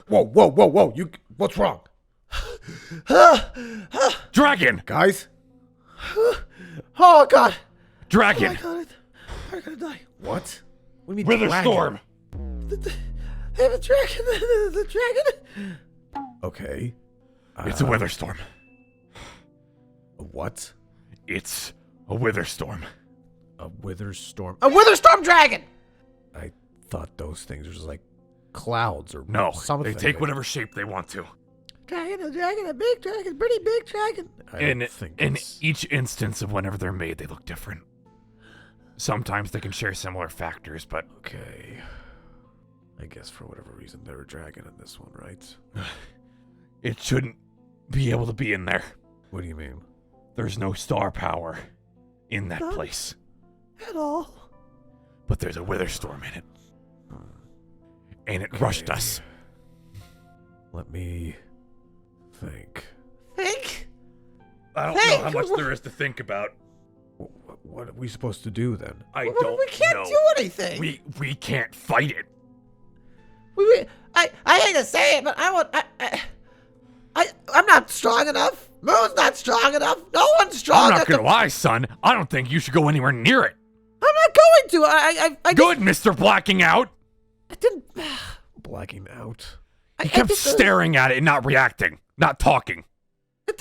Whoa. What's wrong? Dragon! Guys? Oh, God. Dragon! Oh, my God. I'm gonna die. What? What do you mean Wither dragon? storm! The dragon. The dragon. Okay. It's a wither storm. A what? It's a wither storm. A wither storm? A wither storm dragon. I thought those things were just like clouds or No, something. they take whatever shape they want to. A dragon, a big dragon, pretty big dragon. I don't think In it's... each instance of whenever they're made, they look different. Sometimes they can share similar factors, but Okay. I guess for whatever reason they're a dragon in this one, right? it shouldn't be able to be in there. What do you mean? There's no star power in that None? place. At all. But there's a wither storm in it. And it rushed us. Let me think. Think? I don't Hey, know how much there is to think about. What are we supposed to do then? I We don't can't know. do anything. We can't fight it. I hate to say it, but I'm not strong enough. Moon's not strong enough. No one's strong I'm enough. not gonna lie, son. I don't think you should go anywhere near it. I'm not going to. I Good, Mr. Blacking Out. I didn't. Blacking out. He kept staring at it and not reacting, not talking. It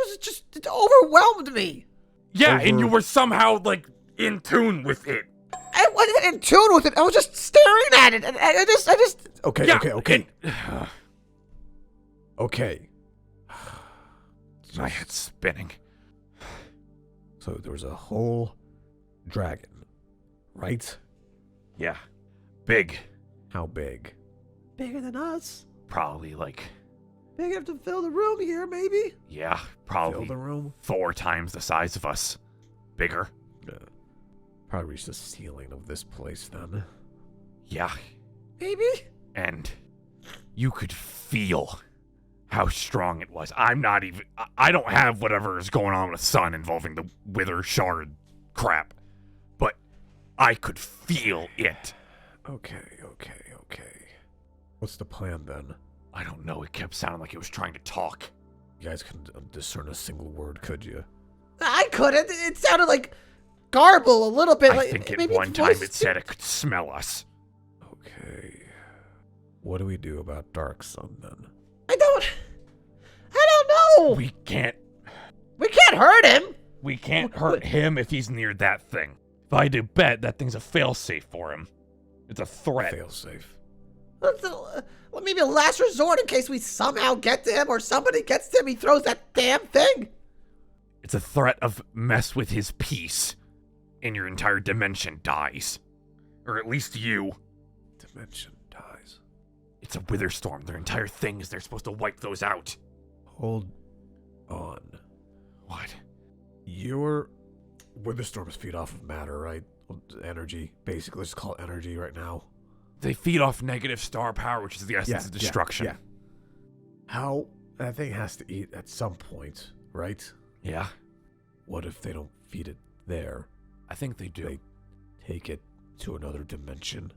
was just it overwhelmed me. Yeah, and you were somehow, like, in tune with it. I wasn't in tune with it. I was just staring at it, and I just. Okay, Yeah, okay. and- Okay. My head's spinning. So there was a whole dragon, right? Yeah. Big. How big? Bigger than us. Probably, like, Big enough to fill the room here, maybe. yeah, Fill probably the room? 4 times the size of us. Bigger. Probably reached the ceiling of this place then. Yeah. Maybe. And you could feel how strong it was. I'm not even... I don't have whatever is going on with Sun involving the wither shard crap. But I could feel it. Okay. What's the plan then? I don't know. It kept sounding like it was trying to talk. You guys couldn't discern a single word, could you? I couldn't. It sounded like garble a little bit. I think at one time it said it could smell us. Okay. What do we do about Dark Sun then? I don't know. We can't hurt him. We can't hurt him if he's near that thing. If I had to bet, that thing's a failsafe for him. It's a threat. Fail safe. Maybe a last resort in case we somehow get to him or somebody gets to him. He throws that damn thing. It's a threat of mess with his peace, and your entire dimension dies. Or at least you. Dimension dies. It's a wither storm. Their entire thing is they're supposed to wipe those out. Hold on. What? Your wither storms feed off of matter, right? Well, energy. Basically, let's call it energy right now. They feed off negative star power, which is the essence of destruction. Yeah. How? That thing has to eat at some point, right? Yeah, What if they don't feed it there? I think they do. They take it to another dimension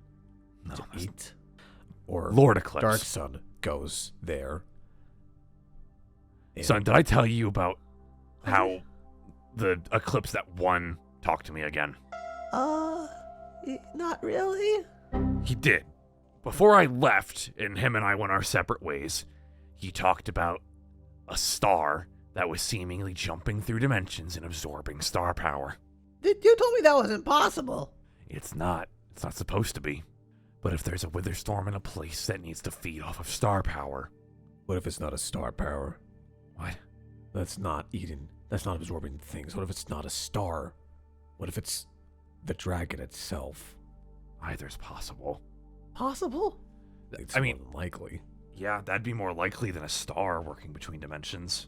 No, to that's- eat? Or Lord Eclipse. Dark Sun goes there. And Son, did I tell you about how the eclipse that won talked to me again? Not really. He did. Before I left and him and I went our separate ways, he talked about a star that was seemingly jumping through dimensions and absorbing star power. You told me that was impossible. It's not. It's not supposed to be. But if there's a wither storm in a place that needs to feed off of star power... What if it's not a star power? What? That's not eating. That's not absorbing things. What if it's not a star? What if it's the dragon itself? Either's possible. Possible? It's I mean- more than likely. Yeah, that'd be more likely than a star working between dimensions.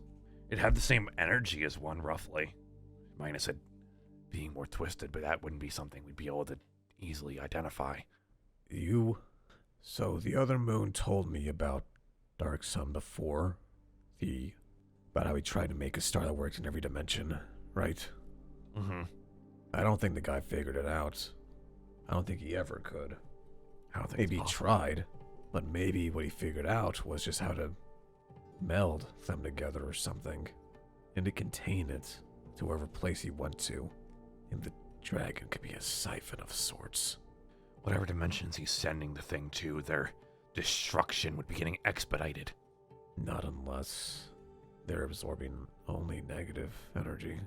It'd have the same energy as one, roughly. Minus it being more twisted, but that wouldn't be something we'd be able to easily identify. So the other moon told me about Dark Sun before. About how he tried to make a star that worked in every dimension, right? Mm-hmm. I don't think the guy figured it out. I don't think he ever could. I don't think Maybe he it's possible. tried, but maybe what he figured out was just how to meld them together or something, and to contain it to wherever place he went to. And the dragon could be a siphon of sorts. Whatever dimensions he's sending the thing to, their destruction would be getting expedited. Not unless they're absorbing only negative energy,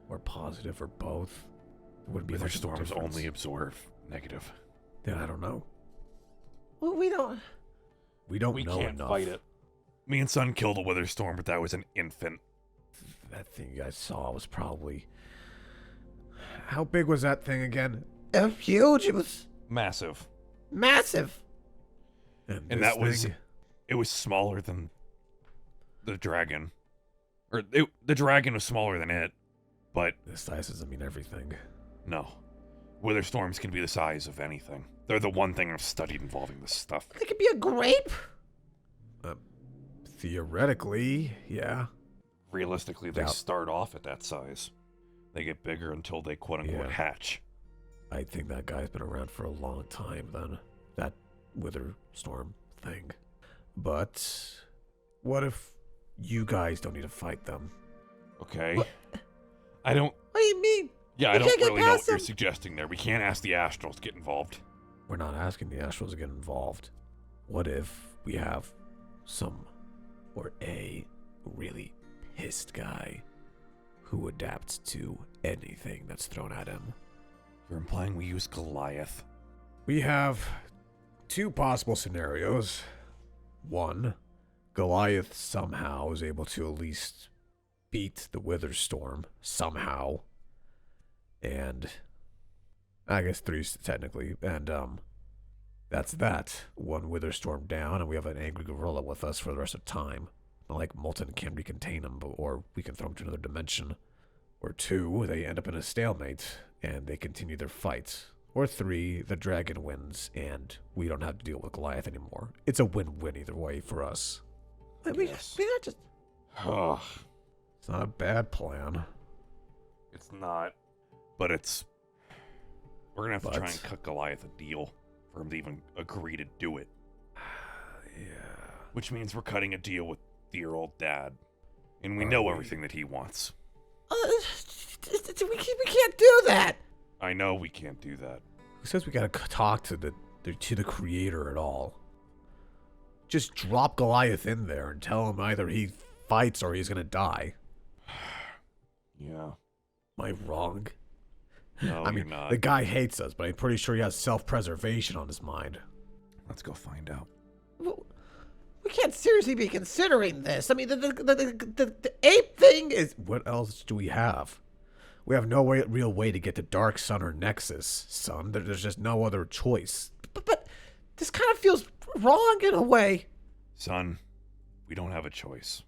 or positive, or both. It wouldn't be Wither much of a storms difference. only absorb negative. Then I don't know. Well, we don't. We don't We know can't enough. fight it. Me and Son killed a wither storm, but that was an infant. That thing you guys saw was probably... How big was that thing again? Huge. It was Massive. massive. And this that was... thing? It was smaller than the dragon. The dragon was smaller than it, but This size doesn't mean everything. no. Wither storms can be the size of anything. They're the one thing I've studied involving this stuff. It could be a grape. Theoretically, yeah. Realistically, they Doubt. start off at that size. They get bigger until they quote-unquote Yeah. hatch. I think that guy's been around for a long time then. That wither storm thing. But what if you guys don't need to fight them? Okay? What? I don't... What do you mean? Yeah, We I don't can't get really know what past you're them. suggesting there. We can't ask the Astrals to get involved. We're not asking the Astrals to get involved. What if we have some, or a really pissed guy who adapts to anything that's thrown at him? You're implying we use Goliath. We have two possible scenarios. One, Goliath somehow is able to at least beat the Wither Storm somehow. And I guess three technically. And that's that. One Wither Storm down, and we have an angry gorilla with us for the rest of time. Not like Molten can recontain him, or we can throw him to another dimension. Or two, they end up in a stalemate, and they continue their fight. Or three, the dragon wins, and we don't have to deal with Goliath anymore. It's a win-win either way for us. We Yes. not just. Ugh. It's not a bad plan. It's not. But it's... We're gonna have to try But- and cut Goliath a deal for him to even agree to do it. Yeah. Which means we're cutting a deal with your old dad. And we Are know we? everything that he wants. We can't do that. I know we can't do that. Who says we gotta talk to the creator at all? Just drop Goliath in there and tell him either he fights or he's gonna die. Yeah. Am I wrong? No, I mean, you're not. the guy hates us, but I'm pretty sure he has self-preservation on his mind. Let's go find out. We can't seriously be considering this. I mean, the ape thing is. What else do we have? We have no real way to get to Dark Sun or Nexus, son. There's just no other choice. But this kind of feels wrong in a way. Son, we don't have a choice.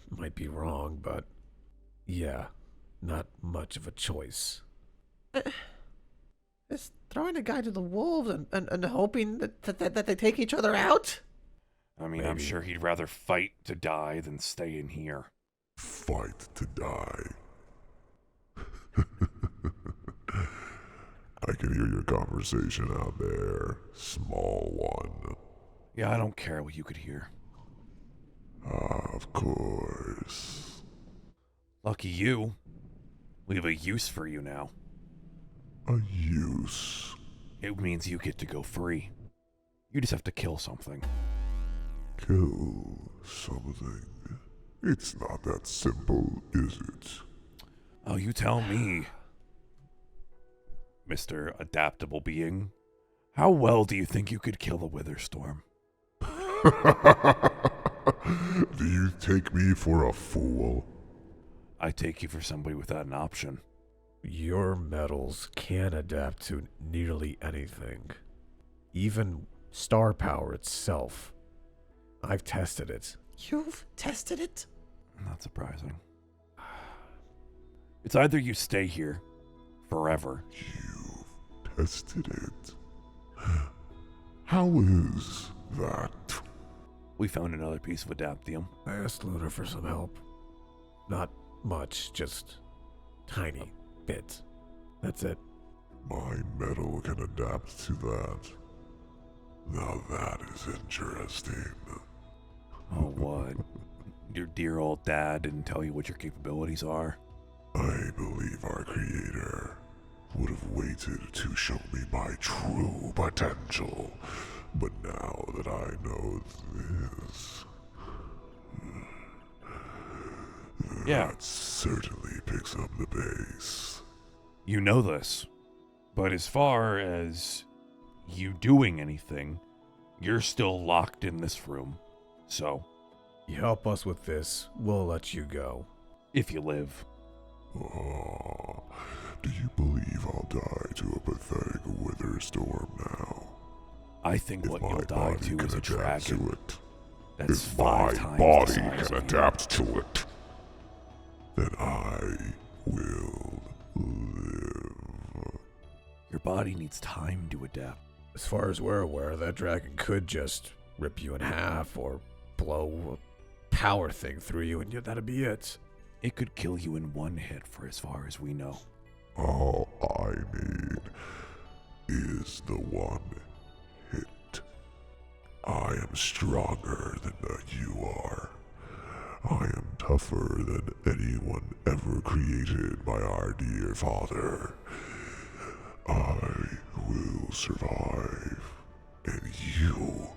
Might be wrong, but yeah, not much of a choice. Just throwing a guy to the wolves and hoping that they take each other out? I mean, I'm Maybe. sure he'd rather fight to die than stay in here. Fight to die. I can hear your conversation out there, small one. Yeah, I don't care what you could hear. Ah, of course. Lucky you. We have a use for you now. A use. It means you get to go free. You just have to kill something. Kill something. It's not that simple, is it? Oh, you tell me, Mr. Adaptable Being. How well do you think you could kill a wither storm? Do you take me for a fool? I take you for somebody without an option. Your metals can adapt to nearly anything, even star power itself. I've tested it. You've tested it? Not surprising. It's either you stay here forever. You've tested it. How is that? We found another piece of adaptium. I asked Luna for some help. Not much, just tiny bit. That's it. My metal can adapt to that. Now that is interesting. Oh, what? Your dear old dad didn't tell you what your capabilities are? I believe our creator would have waited to show me my true potential. But now that I know this, Yeah. that certainly picks up the pace. You know this. But as far as you doing anything, you're still locked in this room. So, You help us with this, we'll let you go. if you live. Oh, do you believe I'll die to a pathetic wither storm now? I think If what my you'll die body to can is a adapt to dragon. it, That's if 5 my times body the size can of you. adapt to it, then I will live. Your body needs time to adapt. As far as we're aware, that dragon could just rip you in half or blow a power thing through you, and that'd be it. It could kill you in one hit for as far as we know. All I need is the one hit. I am stronger than you are. I am tougher than anyone ever created by our dear father. I will survive, and you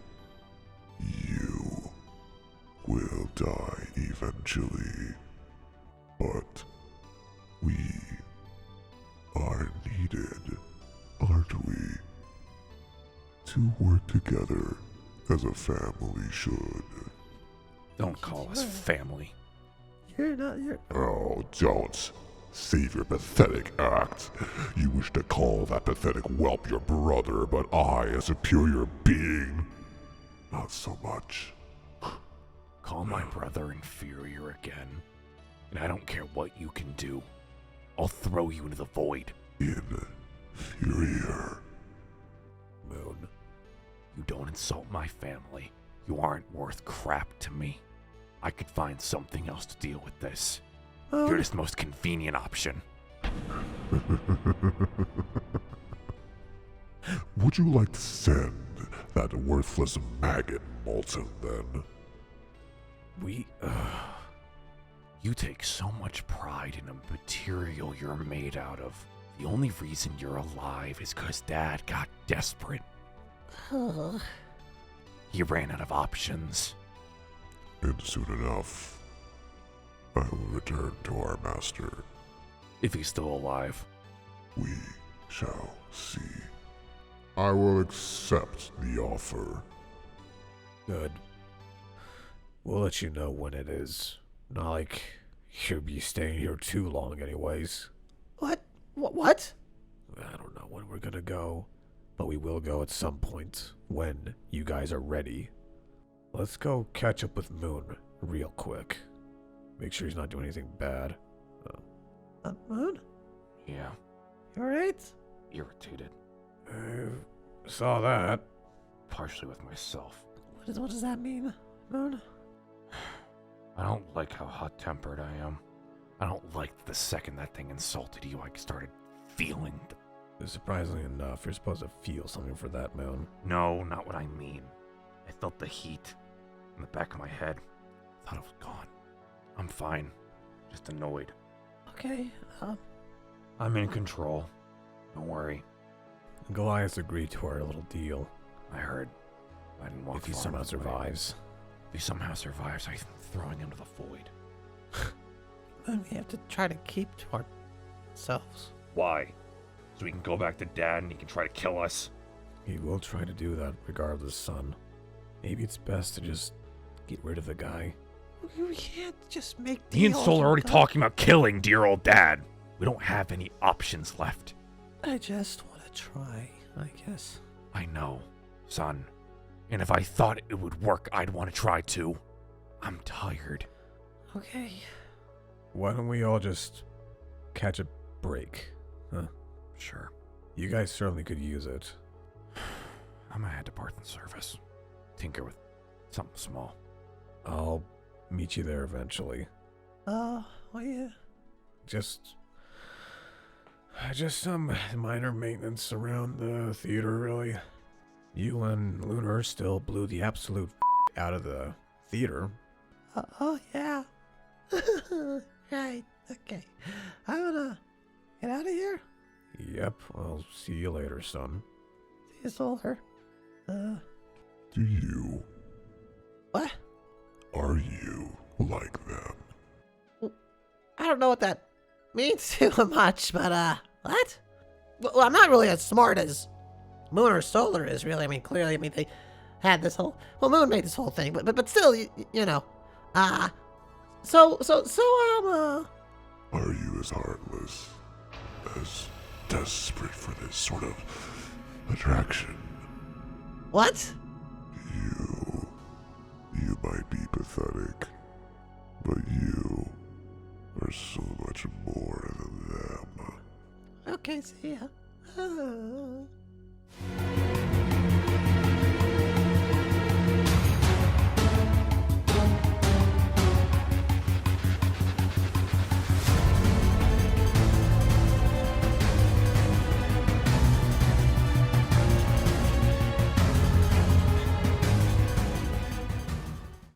will die eventually. But we are needed, aren't we? To work together as a family should. Don't call us family. You're. Oh, don't. Save your pathetic act. You wish to call that pathetic whelp your brother, but I, a superior being, not so much. Call my brother inferior again, and I don't care what you can do. I'll throw you into the void. Inferior. Moon. You don't insult my family. You aren't worth crap to me. I could find something else to deal with this. You're just the most convenient option. Would you like to send that worthless maggot Molten then? You take so much pride in the material you're made out of. The only reason you're alive is 'cause Dad got desperate. He ran out of options. And soon enough, I will return to our master. If he's still alive. We shall see. I will accept the offer. Good. We'll let you know when it is. Not like you'll be staying here too long anyways. What? What? I don't know when we're gonna go, but we will go at some point when you guys are ready. Let's go catch up with Moon real quick. Make sure he's not doing anything bad. Moon? Yeah, You alright? irritated. I saw that. Partially with myself. What does that mean, Moon? I don't like how hot-tempered I am. I don't like the second that thing insulted you, I started feeling Surprisingly enough, you're supposed to feel something for that, Moon. No, not what I mean. I felt the heat in the back of my head. Thought it was gone. I'm fine. Just annoyed. Okay, I'm in control. Don't worry. Goliath agreed to our little deal. I heard. I didn't walk If he far somehow enough away. survives. If he somehow survives, I'm throwing him to the void. Moon, we have to try to keep to ourselves. Why? So we can go back to Dad and he can try to kill us? He will try to do that regardless, son. Maybe it's best to just get rid of the guy. We can't just make Me and deals Soul are already with talking about killing dear old Dad. We don't have any options left. I just want to try, I guess. I know, son. And if I thought it would work, I'd want to try too. I'm tired. Okay. Why don't we all just catch a break? Huh? Sure. You guys certainly could use it. I'm gonna head to Barthen's service. Tinker with something small. I'll meet you there eventually. Oh yeah. Just some minor maintenance around the theater, really. You and Lunar still blew the absolute out of the theater. Oh, yeah. Right, okay. I'm gonna get out of here. Yep, I'll see you later, son. See you, Solar. Do you? What? Are you like them? I don't know what that means too much, but, what? Well, I'm not really as smart as Moon or Solar is, really. I mean, clearly, they had this whole, well, Moon made this whole thing, but still, you know, so, Are you as heartless, as desperate for this sort of attraction? what? You might be pathetic, but you are so much more than them. Okay, see ya.